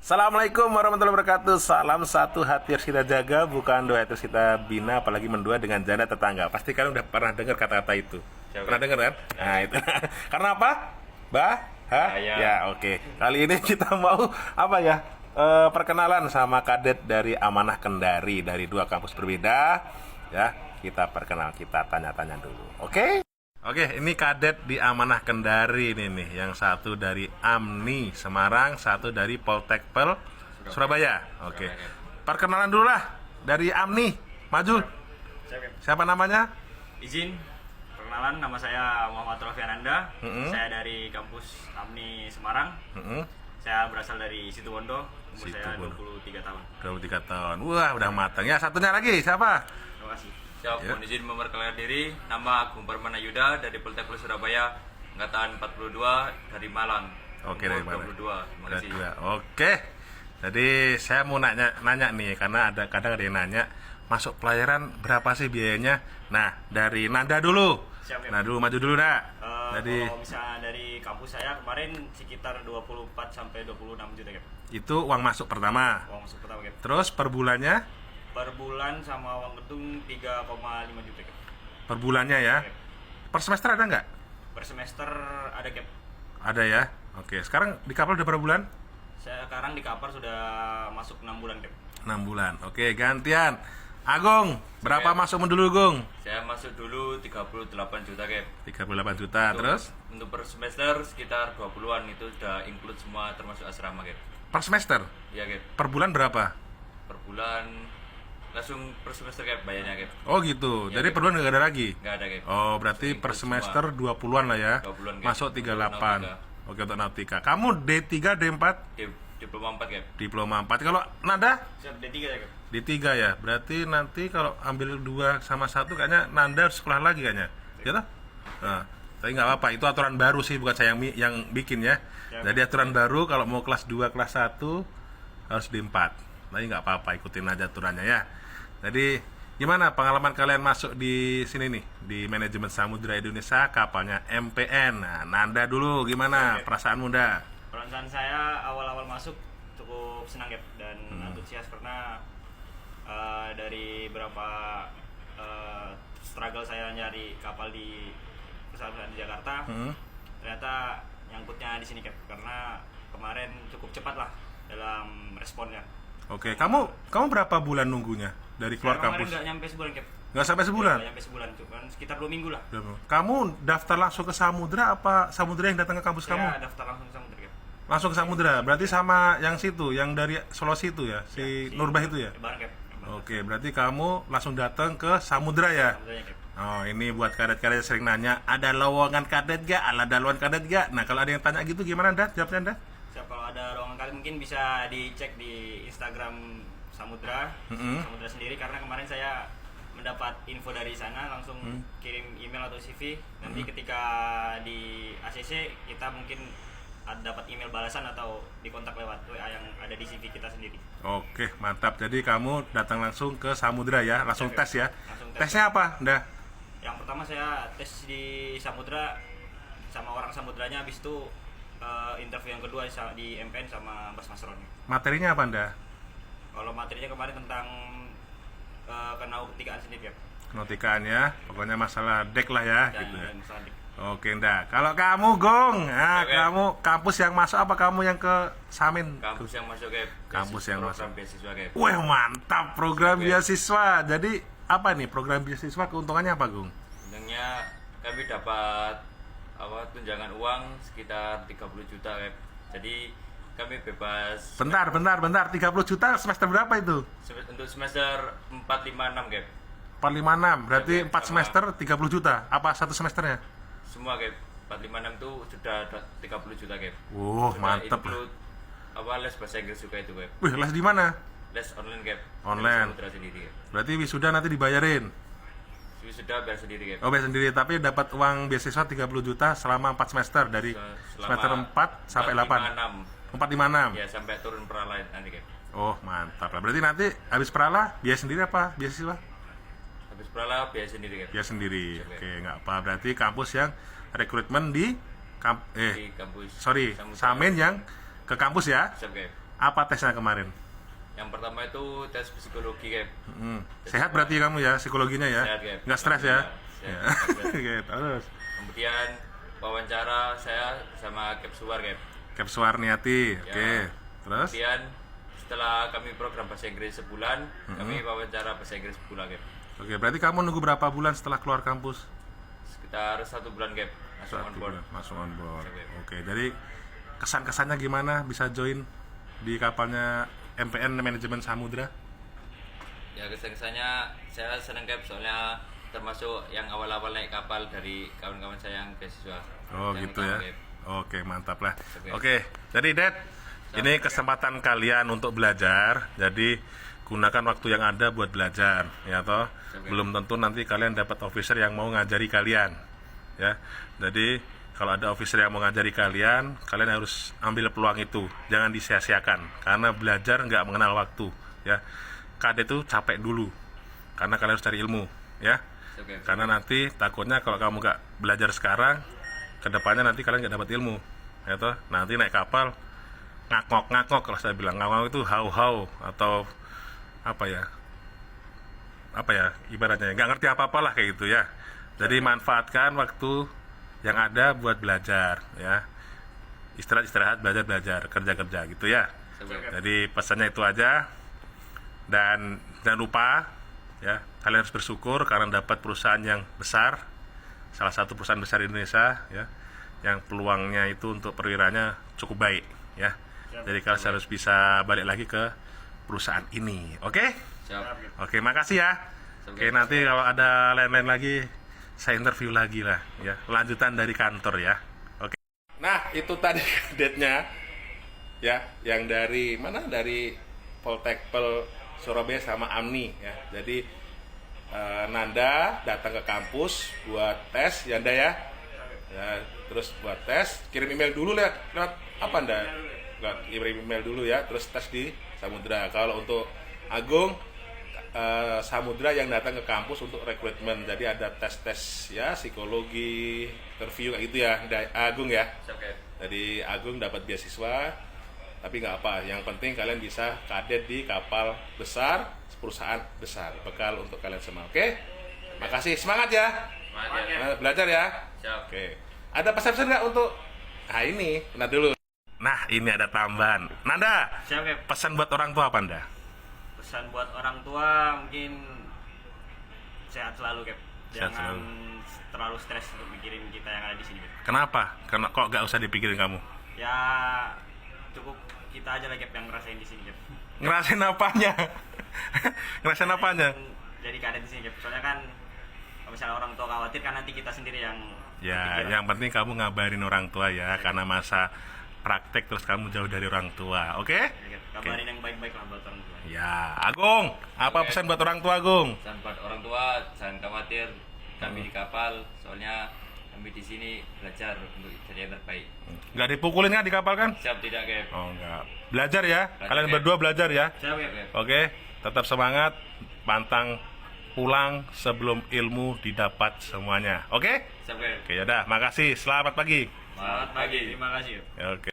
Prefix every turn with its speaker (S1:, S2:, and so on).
S1: Assalamualaikum warahmatullahi wabarakatuh. Salam satu hati harus kita jaga, bukan dua hati harus kita bina, apalagi mendua dengan janda tetangga. Pasti kalian udah pernah dengar kata-kata itu. Pernah dengar kan? Nah, itu. Karena apa? Ya, oke. Kali ini kita mau apa ya? Perkenalan sama kadet dari Amanah Kendari dari dua kampus berbeda. Ya, kita perkenal, kita tanya-tanya dulu. Oke? Oke, ini kadet di Amanah Kendari ini nih, yang satu dari AMNI Semarang, satu dari Poltekpel Surabaya. Oke, perkenalan dulu lah dari AMNI, maju. Siapa namanya?
S2: Izin, perkenalan, nama saya Muhammad Rofiananda. Saya dari kampus AMNI Semarang. Saya berasal dari Situbondo. Umur saya 23 tahun.
S1: 23 tahun. Wah, udah matang. Ya, satunya lagi siapa?
S2: Terima kasih. Saya mohon izin memperkenalkan diri. Nama Agung Permana Yuda dari Poltekpel Surabaya, angkatan 42 dari Malang.
S1: Oke, dari Malang.
S2: 22. Terima kasih.
S1: Oke. Jadi saya mau nanya nih, karena kadang ada yang nanya, masuk pelayaran berapa sih biayanya? Nah, dari Nanda dulu.
S2: Siap, ya.
S1: Nah, dulu maju dulu, Nak. Jadi
S2: kalau misalnya dari kampus saya kemarin sekitar 24 sampai 26 juta, Cap.
S1: itu uang masuk pertama.
S2: Uang masuk pertama, Cap.
S1: Terus per bulannya?
S2: Per bulan sama uang gedung 3,5 juta, Cap.
S1: Per bulannya ya.
S2: Cap.
S1: Per semester ada nggak?
S2: Per semester ada, Cap.
S1: Ada ya. Oke, sekarang di kapal udah berapa bulan?
S2: Saya sekarang di Kapar sudah masuk 6 bulan, Cap.
S1: 6 bulan. Oke, gantian. Agung, berapa
S2: Oke.
S1: masukmu dulu, Gung?
S2: Saya masuk dulu 38 juta, Cap.
S1: 38 juta. Terus
S2: Untuk per semester sekitar 20-an, itu sudah include semua termasuk asrama, Cap.
S1: per semester?
S2: Iya, Cap.
S1: Per bulan berapa?
S2: Per bulan langsung per semester, Cap, bayarnya, Cap.
S1: Oh gitu.
S2: Ya,
S1: Jadi
S2: Cap.
S1: per bulan nggak ada lagi?
S2: Nggak ada, Cap.
S1: Oh, berarti per
S2: Include
S1: semester 20-an lah ya.
S2: 20-an, Cap.
S1: Masuk 38.
S2: Nautika.
S1: Oke, untuk Nautika. Kamu D3, D4?
S2: Diploma 4, Cap.
S1: Diploma 4. Kalau Nanda?
S2: Siap, D3 ya, Cap.
S1: D3 ya. Berarti nanti kalau ambil 2 sama 1 kayaknya Nanda harus sekolah lagi kayaknya. Ya toh? Nah, tapi nggak apa-apa. Itu aturan baru sih, bukan saya yang bikin ya.
S2: Ya.
S1: Jadi aturan baru kalau mau kelas 2, kelas 1 harus D4. Tapi nggak apa-apa, ikutin aja aturannya ya. Jadi gimana pengalaman kalian masuk di sini nih, di manajemen Samudra Indonesia, kapalnya MPN. Nah, Nanda dulu gimana perasaanmu, Nda?
S2: Perasaan saya awal-awal masuk cukup senang, Cap, dan antusias karena dari berapa struggle saya nyari kapal di pesawat di Jakarta, ternyata nyangkutnya di sini, Cap, karena kemarin cukup cepat lah dalam responnya.
S1: Oke, kamu berapa bulan nunggunya dari keluar
S2: Saya kemarin
S1: kampus?
S2: nggak nyampe sebulan, Cap.
S1: Nggak sampai sebulan?
S2: Nggak nyampe sebulan, cuma sekitar 2 minggu lah.
S1: Kamu daftar langsung ke Samudra apa Samudra yang datang ke kampus kamu?
S2: Saya daftar langsung sama Samudra, Cap.
S1: Langsung ke Samudra, berarti sama yang situ, yang dari Sulawesi itu ya, si Nurbah itu ya?
S2: Bareng, Cap.
S1: Oke, berarti kamu langsung datang ke Samudra ya?
S2: Samudra, Cap.
S1: Oh, ini buat kadet-kadet sering nanya, ada lowongan kadet gak? Ada lowongan kadet gak? Nah, kalau ada yang tanya gitu gimana, Nda? Jawabnya, Nda?
S2: Siap, kalau ada ruangan kali mungkin bisa dicek di Instagram Samudra, Samudra sendiri, karena kemarin saya mendapat info dari sana, langsung kirim email atau CV. Nanti ketika di ACC kita mungkin dapat email balasan atau dikontak lewat WA yang ada di CV kita sendiri.
S1: Oke, mantap. Jadi kamu datang langsung ke Samudra ya, langsung
S2: Oke.
S1: tes ya.
S2: Langsung tes.
S1: Tesnya apa, Nda?
S2: Yang pertama saya tes di Samudra sama orang Samudranya, habis itu interview yang kedua di MPN sama Mas Masron.
S1: Materinya apa, Nda?
S2: Kalau materinya kemarin tentang kenautikaan sendiri, ya.
S1: Kenautikaan ya, pokoknya masalah dek lah ya,
S2: Dan
S1: gitu ya.
S2: masalah di-
S1: Oke, Nda. Kalau kamu, Gong, nah,
S2: Oke.
S1: kamu kampus yang masuk apa kamu yang ke Samin?
S2: Kampus yang masuk, Cap.
S1: Kampus yang
S2: Program
S1: masuk.
S2: beasiswa, Cap.
S1: Wah, mantap program
S2: Oke.
S1: beasiswa. Jadi apa nih program beasiswa, keuntungannya apa, Gong?
S2: Sebenarnya kami dapat tunjangan uang sekitar 30 juta, Cap. Jadi kami bebas
S1: Bentar, 30 juta semester berapa itu?
S2: untuk semester 4, 5, 6, Cap.
S1: 456, berarti
S2: Oke,
S1: 4
S2: sama.
S1: semester 30 juta. Apa satu semesternya?
S2: Semua, Cap. 4, 5, 6 itu sudah 30 juta, Cap.
S1: Wah,
S2: Sudah
S1: mantep.
S2: include les bahasa Inggris juga itu, Cap.
S1: Wih, les di mana?
S2: Les online, Cap.
S1: Online.
S2: Dari Samudra sendiri, Cap.
S1: Berarti wisuda nanti dibayarin.
S2: Sudah bayar sendiri, Cap.
S1: Oh, bayar sendiri, tapi dapat uang beasiswa 30 juta selama 4 semester dari semester 4 sampai 8. 456.
S2: Ya, sampai turun peralatan nanti, Cap.
S1: Oh, mantap lah. Berarti nanti habis perala biaya sendiri apa beasiswa?
S2: Habis perala biaya sendiri, Cap.
S1: Biaya sendiri.
S2: Siap,
S1: Oke, nggak apa. Berarti kampus yang rekrutmen di
S2: Di kampus
S1: sorry,
S2: Samudra.
S1: Samin yang ke kampus ya.
S2: Siap, Cap.
S1: Apa tesnya kemarin?
S3: Yang pertama itu tes psikologi, Cap.
S1: Sehat berarti kamu ya psikologinya ya?
S3: Sehat, Cap.
S1: Nggak stres ya?
S3: Sehat.
S1: Ya. Oke, terus
S3: Kemudian wawancara saya sama Cap Suwar, Cap.
S1: Cap Suwarniati, oke. Terus?
S3: Kemudian setelah kami program bahasa Inggris sebulan, kami wawancara bahasa Inggris pula, Cap.
S1: Oke, berarti kamu nunggu berapa bulan setelah keluar kampus?
S3: Sekitar 1 bulan, Cap. Langsung on board.
S1: Langsung on board.
S3: Oke.
S1: Oke, jadi kesan-kesannya gimana bisa join di kapalnya MPN Manajemen Samudra?
S3: Ya, kesan-kesannya saya senang, Cap, soalnya termasuk yang awal-awal naik kapal dari kawan-kawan saya yang beasiswa.
S1: Oh
S3: Yang
S1: gitu
S3: utama,
S1: ya.
S3: Cap.
S1: Oke, mantap lah.
S3: Oke.
S1: Oke, jadi Dad, ini kesempatan kalian untuk belajar. Jadi gunakan waktu yang ada buat belajar, ya toh.
S3: Oke.
S1: Belum tentu nanti kalian dapat officer yang mau ngajari kalian, ya. Jadi kalau ada officer yang mau ngajari kalian, kalian harus ambil peluang itu. Jangan disia-siakan, karena belajar nggak mengenal waktu, ya. KD itu capek dulu, karena kalian harus cari ilmu, ya.
S3: Oke.
S1: Karena nanti takutnya kalau kamu nggak belajar sekarang, kedepannya nanti kalian nggak dapat ilmu, ya toh. Nanti naik kapal ngakok-ngakok, kalau saya bilang ngakok itu hau-hau atau apa ya ibaratnya nggak ngerti apa-apa lah kayak gitu ya. Jadi manfaatkan waktu yang ada buat belajar, ya. Istirahat belajar kerja gitu ya.
S3: Oke.
S1: Jadi pesannya itu aja. Dan jangan lupa ya, kalian harus bersyukur karena dapat perusahaan yang besar, salah satu perusahaan besar di Indonesia ya, yang peluangnya itu untuk perwiranya cukup baik ya. Jadi kalian harus bisa balik lagi ke perusahaan ini. Oke?
S3: Siap.
S1: Oke, makasih ya. Oke, nanti kalau ada lain-lain lagi saya interview lagi lah ya. Lanjutan dari kantor ya. Oke. Nah, itu tadi kadetnya ya, yang dari mana? Dari Poltekpel Surabaya sama Amni ya. Jadi Nanda datang ke kampus buat tes, Yanda ya. Ya, terus buat tes, kirim email dulu lewat apa Anda? Kirim email dulu ya, terus tes di Samudra. Kalau untuk Agung, Samudra yang datang ke kampus untuk rekrutmen. Jadi ada tes-tes ya, psikologi, interview kayak gitu ya, Agung ya.
S3: Oke.
S1: Jadi Agung dapat beasiswa, tapi nggak apa. Yang penting kalian bisa kadet di kapal besar, perusahaan besar. Bekal untuk kalian semua. Oke? Makasih, semangat ya.
S3: Semangat ya.
S1: Belajar ya.
S3: Siap.
S1: Oke. Ada pesan-pesan nggak untuk? Nah ini, nah dulu. Nah ini ada tambahan. Nanda,
S2: Siap, Cap.
S1: pesan buat orang tua apa Anda?
S2: Pesan buat orang tua mungkin sehat selalu, Cap.
S1: Sehat
S2: Jangan
S1: selalu.
S2: terlalu stres untuk mikirin kita yang ada di sini, Cap.
S1: Kenapa? Karena kok nggak usah dipikirin kamu?
S2: Ya cukup kita aja lah, Cap, yang ngerasain di sini, Cap.
S1: Ngerasain apanya? Ngerasain apanya?
S2: Jadi keadaan di sini, Cap. Soalnya kan kalau misalnya orang tua khawatir kan nanti kita sendiri yang
S1: Ya,
S2: kepikiran.
S1: yang penting kamu ngabarin orang tua ya, karena masa praktek terus kamu jauh dari orang tua, oke?
S2: Ya, Cap. Kabarin yang baik-baik lah buat orang tua.
S1: Ya, Agung, apa
S3: Oke.
S1: pesan buat orang tua Agung?
S3: Pesan buat orang tua, jangan khawatir kami di kapal, soalnya kami di sini belajar untuk jadi yang terbaik.
S1: Nggak dipukulin nggak di kapal kan?
S3: Siap tidak, Cap?
S1: Oh enggak. Belajar ya,
S3: Belajar,
S1: kalian
S3: Cap.
S1: berdua belajar ya.
S2: Siap, Cap.
S1: Oke, tetap semangat, pantang pulang sebelum ilmu didapat semuanya. Oke?
S3: Siap, Cap?
S1: Oke, yaudah, makasih. Selamat pagi.
S2: Selamat pagi. Terima kasih, Cap.
S1: Oke.